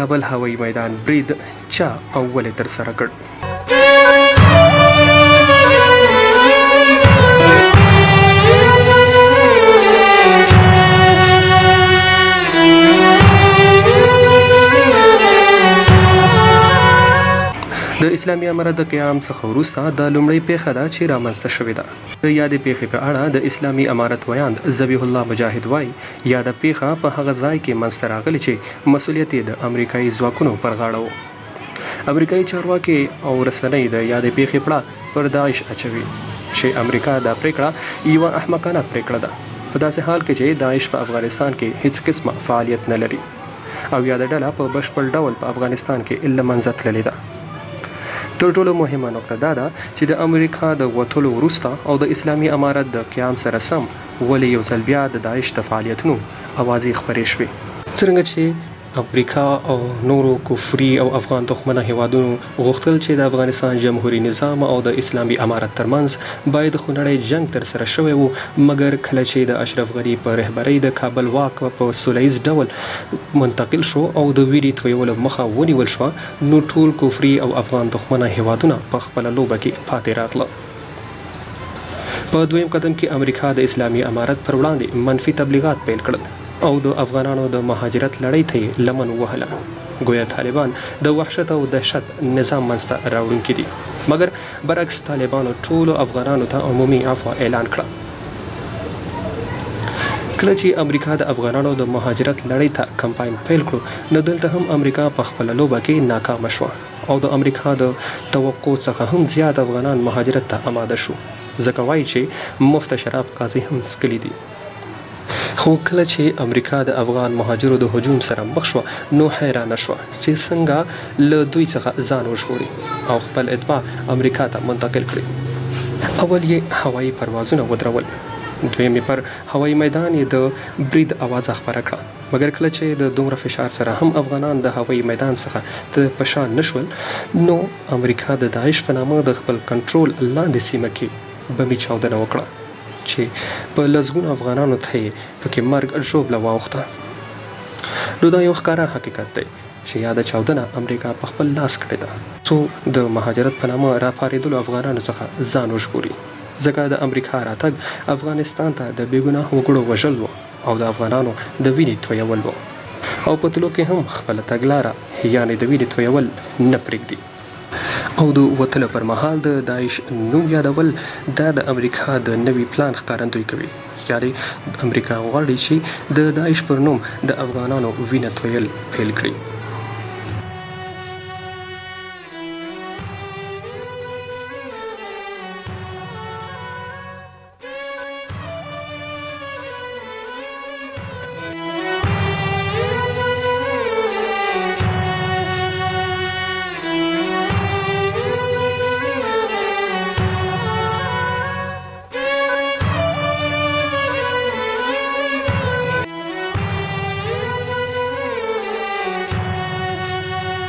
کابل هوایي میدان برید چا او ولې ترسره کړ؟ د اسلامي امارت د قیام څخه وروسته د لومړۍ پیښه ده چې رامنځته شوې ده. د یادې پیښې په اړه د اسلامي امارت ویاند ذبیح الله مجاهد وایي یاده پیښه په هغه ځای کې منځته راغلې چې مسؤلیت یې د امریکایي ځواکونو پر غاړه و. امریکایي چارواکي او رسنۍ د یادې پیښې پړه پر داعش اچوي چې امریکا دا پریکړه یوه احمقانه پریکړه ده په داسې حال کې چې داعش په افغانستان کې هیڅ قسمه فعالیت نه لري او یاده ډله په بشپړ ډول په افغانستان کې له منځه تللې ده. تر ټولو مهمه نقطه دا ده چې د امریکا د وتلو وروسته او د اسلامي امارت د قیام سره سم ولې یو ځل بیا د داعش د فعالیتونو اوازې خپرې شوې. څرنګه چې امریکا او نورو کفري او افغان دښمنه هیوادونو غوښتل چې د افغانستان جمهوریت نظام او د اسلامي امارت ترمنځ باید خونړی جنگ ترسره شوی و، مګر کله چې د اشرف غني په رهبرۍ د کابل واک په سوله ییز ډول منتقل شو او د ویرې تویولو مخه ونیول شوه، نو ټول کفري او افغان دښمنه هیوادونه په خپله لوبه کې پاتې راغله. په دویم قدم کې امریکا د اسلامي امارت پر وړاندې منفي تبلیغات پیل کړل او د افغانانو د مهاجرت لړۍ ته یې لمن ووهله. گویا طالبان د وحشت او دهشت نظام منځته راوړونکي دي، مګر برعکس طالبانو ټولو افغانانو ته عمومي عفوه اعلان کړه. کله چې امریکا د افغانانو د مهاجرت لړۍ ته کمپاین پیل کړو، نو دلته هم امریکا په خپله لوبه کې ناکامه شوه او د امریکا د توقع څخه هم زیات افغانان مهاجرت ته آماده شو، ځکه وایي چې مفت شراب قاضي هم څکلي دي. خو کله چې امریکا د افغان مهاجرو د هجوم سره مخ شوه، نو حیرانه شوه چې څنګه له دوی څخه ځان وژغوري او خپل اتباع امریکا ته منتقل کړي. اول یې هوایي پروازونه ودرول، دویم پر هوایي میدان یې د برید اوازه خپره کړه، مګر کله چې د دومره فشار سره هم افغانان د هوایي میدان څخه په شا نشول، نو امریکا د داعش په نامه د خپل کنټرول لاندې سیمه کې بمي چاودنه وکړه چې په لسګونو افغانانو ته یې پکې مرګ ژوبله واوښته. نو دا یو ښکاره حقیقت دی چې یاده چاودنه امریکا په خپل لاس کړې ده څو د مهاجرت په نامه راپارېدلو افغانانو څخه ځان وژغوري، ځکه د امریکا راتګ افغانستان ته د بېګناه وګړو وژل و او د افغانانو د وینې تویول و، او په تلو کې هم خپله تګلاره یعنې د وینې تویول نه پرېږدي. او د وتلو پر مهال د داعش نوم یادول دا د امریکا د نوي پلان ښکارندویي کوي، یعنې امریکا غواړي چې د داعش پر نوم د افغانانو وینه تویل پیل کړي.